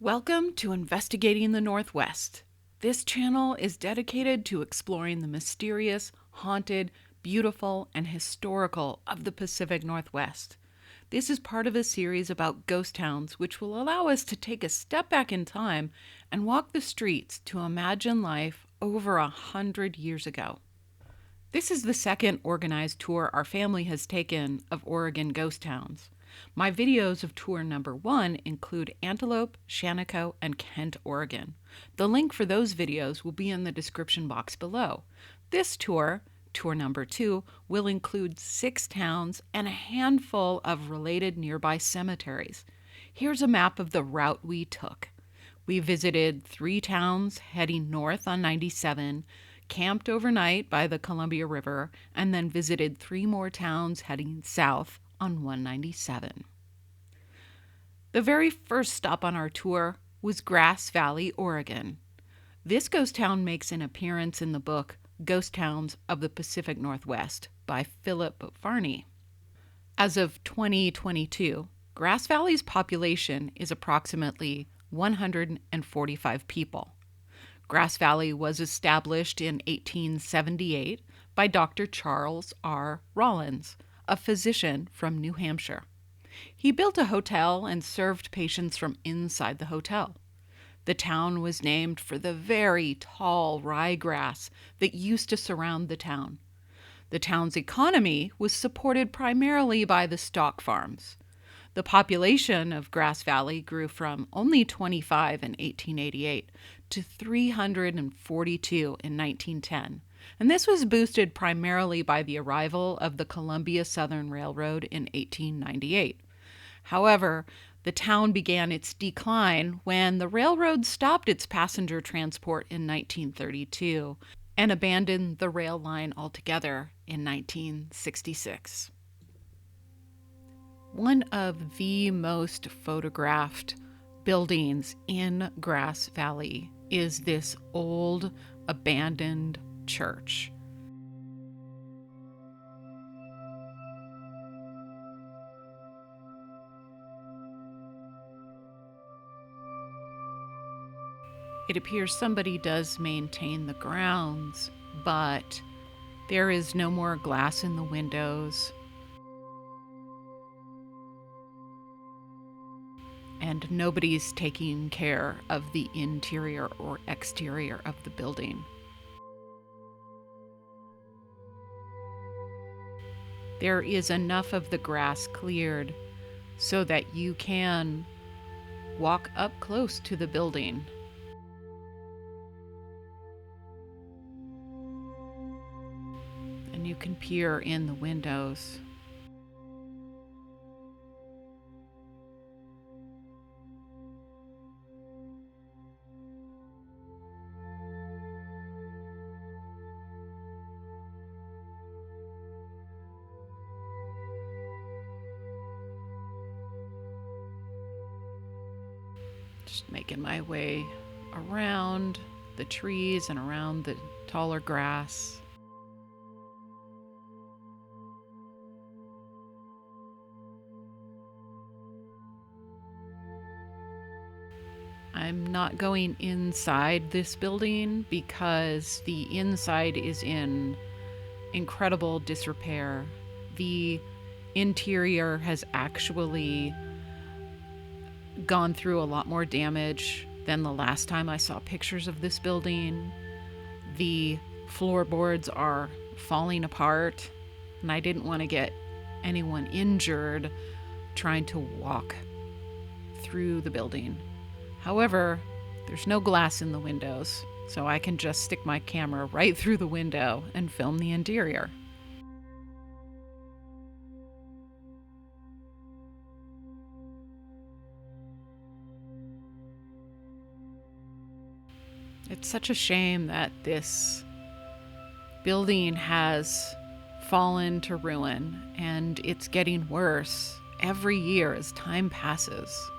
Welcome to Investigating the Northwest. This channel is dedicated to exploring the mysterious, haunted, beautiful, and historical of the Pacific Northwest. This is part of a series about ghost towns, which will allow us to take a step back in time and walk the streets to imagine life over 100 years ago. This is the second organized tour our family has taken of Oregon ghost towns. My videos of tour number 1 include Antelope, Shaniko, and Kent, Oregon. The link for those videos will be in the description box below. This tour, tour number 2, will include 6 towns and a handful of related nearby cemeteries. Here's a map of the route we took. We visited 3 towns heading north on 97, camped overnight by the Columbia River, and then visited 3 more towns heading south on 197. The very first stop on our tour was Grass Valley, Oregon. This ghost town makes an appearance in the book Ghost Towns of the Pacific Northwest by Philip Varney. As of 2022, Grass Valley's population is approximately 145 people. Grass Valley was established in 1878 by Dr. Charles R. Rollins, a physician from New Hampshire. He built a hotel and served patients from inside the hotel. The town was named for the very tall ryegrass that used to surround the town. The town's economy was supported primarily by the stock farms. The population of Grass Valley grew from only 25 in 1888 to 342 in 1910, and this was boosted primarily by the arrival of the Columbia Southern Railroad in 1898. However, the town began its decline when the railroad stopped its passenger transport in 1932 and abandoned the rail line altogether in 1966. One of the most photographed buildings in Grass Valley is this old, abandoned church. It appears somebody does maintain the grounds, but there is no more glass in the windows. And nobody's taking care of the interior or exterior of the building. There is enough of the grass cleared so that you can walk up close to the building. And you can peer in the windows. Just making my way around the trees and around the taller grass. I'm not going inside this building because the inside is in incredible disrepair. The interior has actually gone through a lot more damage than the last time I saw pictures of this building. The floorboards are falling apart, and I didn't want to get anyone injured trying to walk through the building. However, there's no glass in the windows, so I can just stick my camera right through the window and film the interior. It's such a shame that this building has fallen to ruin, and it's getting worse every year as time passes.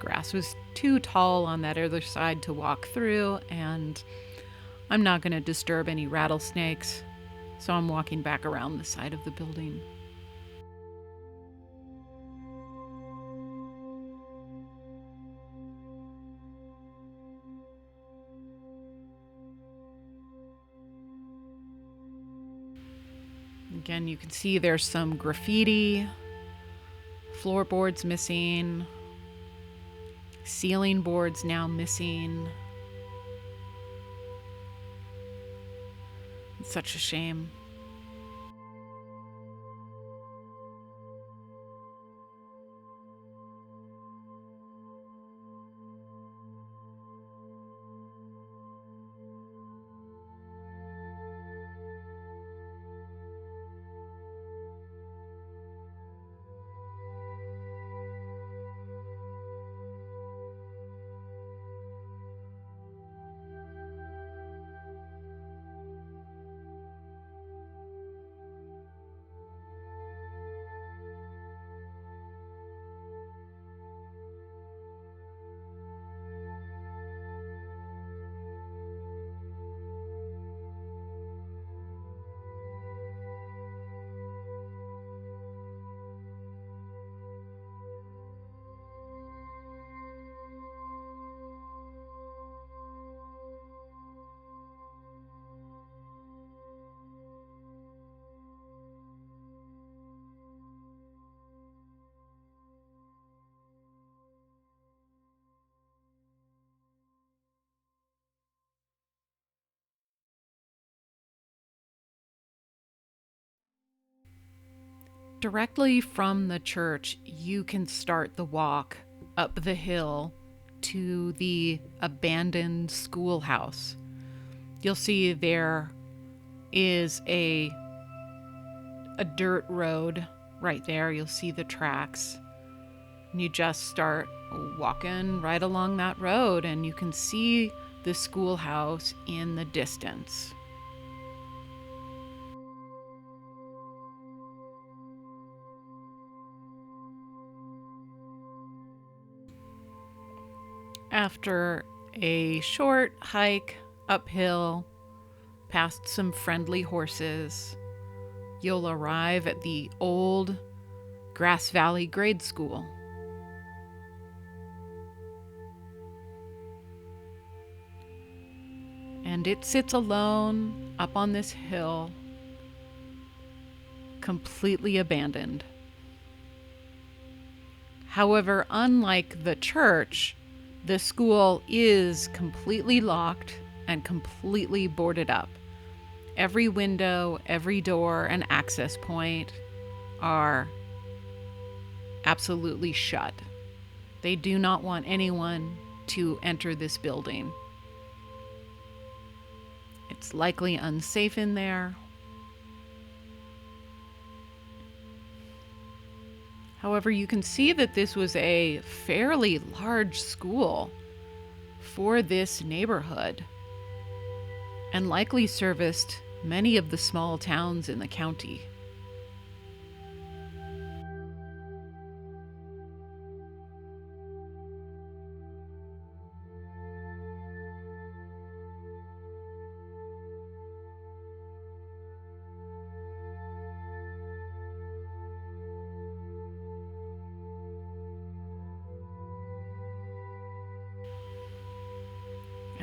grass was too tall on that other side to walk through, and I'm not going to disturb any rattlesnakes, so I'm walking back around the side of the building. Again, you can see there's some graffiti, floorboards missing, ceiling boards now missing. It's such a shame. Directly from the church, you can start the walk up the hill to the abandoned schoolhouse. You'll see there is a dirt road right there. You'll see the tracks. And you just start walking right along that road, and you can see the schoolhouse in the distance. After a short hike uphill, past some friendly horses, you'll arrive at the old Grass Valley Grade School. And it sits alone up on this hill, completely abandoned. However, unlike the church, the school is completely locked and completely boarded up. Every window, every door, and access point are absolutely shut. They do not want anyone to enter this building. It's likely unsafe in there. However, you can see that this was a fairly large school for this neighborhood and likely serviced many of the small towns in the county.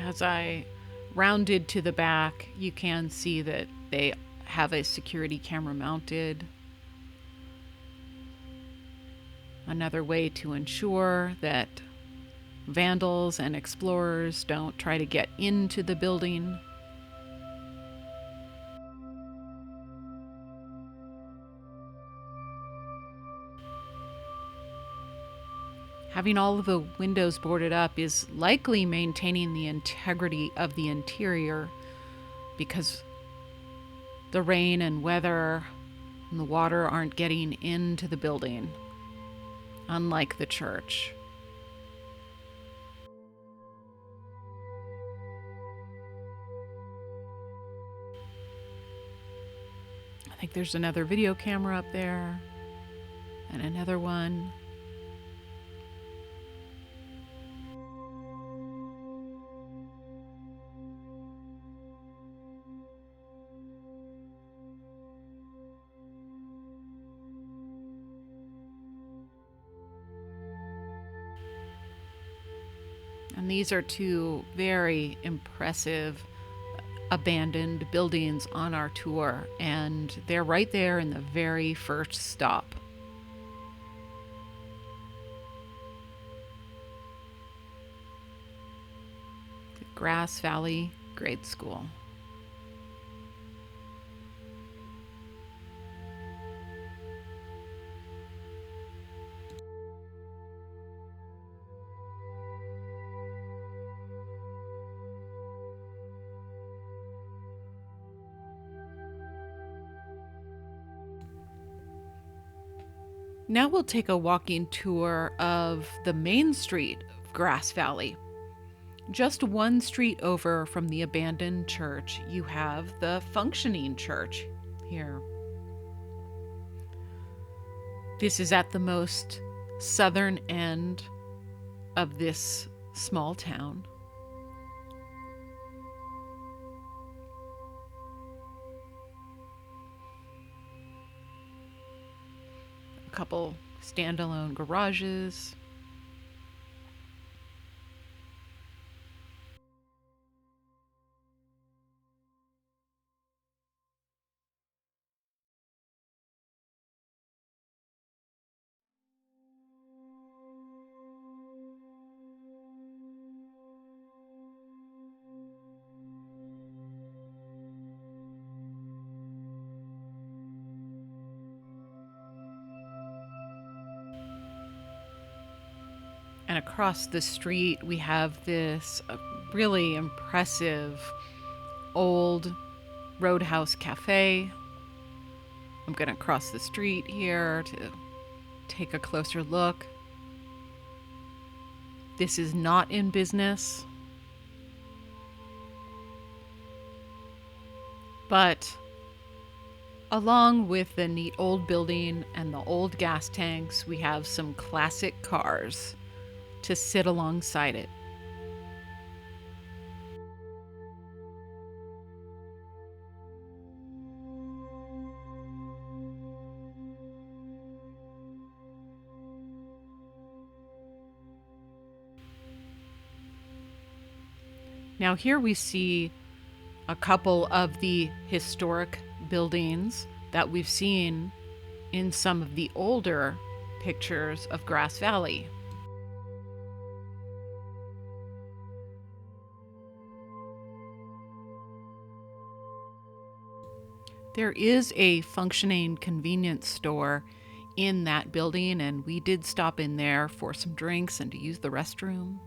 As I rounded to the back, you can see that they have a security camera mounted. Another way to ensure that vandals and explorers don't try to get into the building. Having all of the windows boarded up is likely maintaining the integrity of the interior, because the rain and weather and the water aren't getting into the building, unlike the church. I think there's another video camera up there, and another one. And these are two very impressive abandoned buildings on our tour, and they're right there in the very first stop. The Grass Valley Grade School. Now we'll take a walking tour of the main street of Grass Valley. Just one street over from the abandoned church, you have the functioning church here. This is at the most southern end of this small town. A couple standalone garages. And across the street, we have this really impressive old Roadhouse Cafe. I'm going to cross the street here to take a closer look. This is not in business, but along with the neat old building and the old gas tanks, we have some classic cars to sit alongside it. Now here we see a couple of the historic buildings that we've seen in some of the older pictures of Grass Valley. There is a functioning convenience store in that building, and we did stop in there for some drinks and to use the restroom.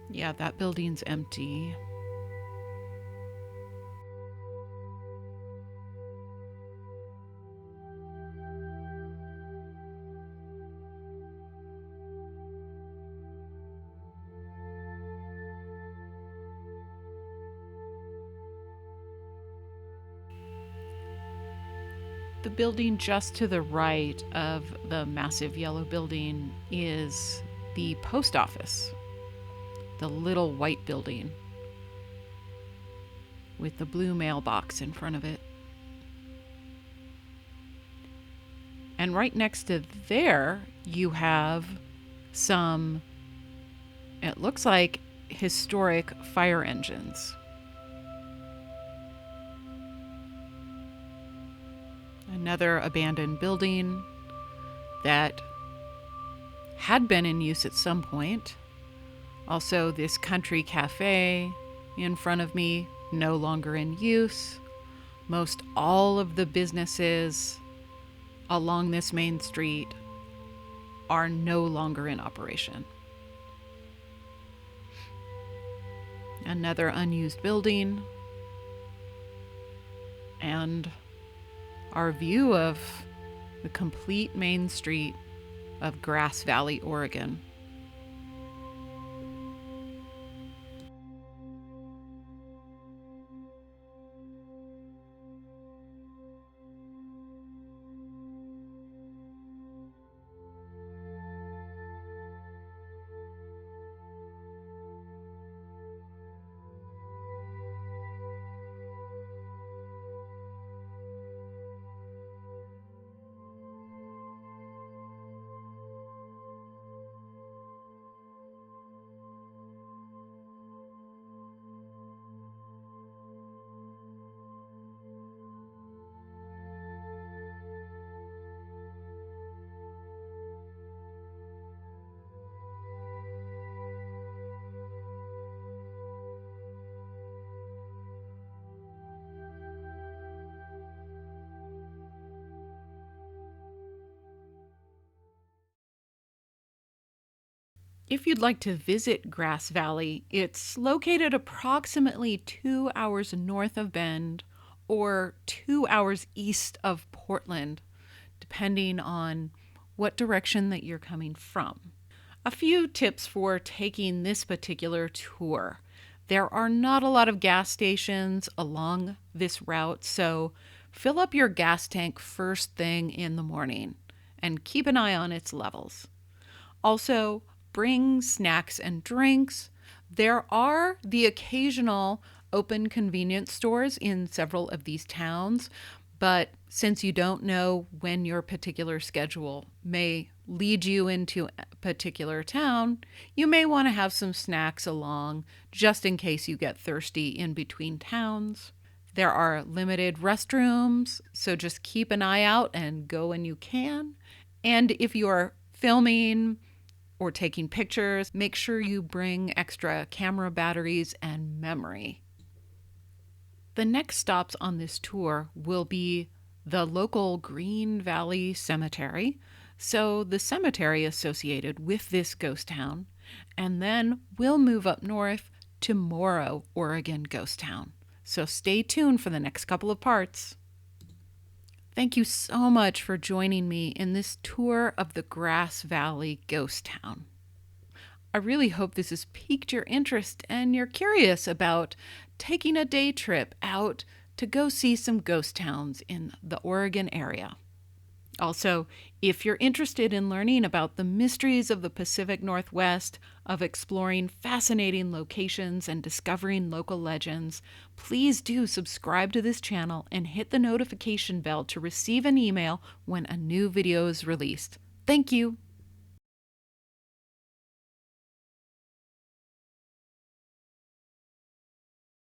Yeah, that building's empty. The building just to the right of the massive yellow building is the post office. The little white building with the blue mailbox in front of it. And right next to there, you have some, it looks like, historic fire engines. Another abandoned building that had been in use at some point. Also, this country cafe in front of me, no longer in use. Most all of the businesses along this main street are no longer in operation. Another unused building. And our view of the complete main street of Grass Valley, Oregon. If you'd like to visit Grass Valley, it's located approximately 2 hours north of Bend or 2 hours east of Portland, depending on what direction that you're coming from. A few tips for taking this particular tour. There are not a lot of gas stations along this route, so fill up your gas tank first thing in the morning and keep an eye on its levels. Also, bring snacks and drinks. There are the occasional open convenience stores in several of these towns, but since you don't know when your particular schedule may lead you into a particular town, you may want to have some snacks along just in case you get thirsty in between towns. There are limited restrooms, so just keep an eye out and go when you can. And if you're filming or taking pictures, make sure you bring extra camera batteries and memory. The next stops on this tour will be the local Green Valley Cemetery, so the cemetery associated with this ghost town, and then we'll move up north to Morrow, Oregon ghost town. So stay tuned for the next couple of parts. Thank you so much for joining me in this tour of the Grass Valley ghost town. I really hope this has piqued your interest and you're curious about taking a day trip out to go see some ghost towns in the Oregon area. Also, if you're interested in learning about the mysteries of the Pacific Northwest, of exploring fascinating locations and discovering local legends, please do subscribe to this channel and hit the notification bell to receive an email when a new video is released. Thank you!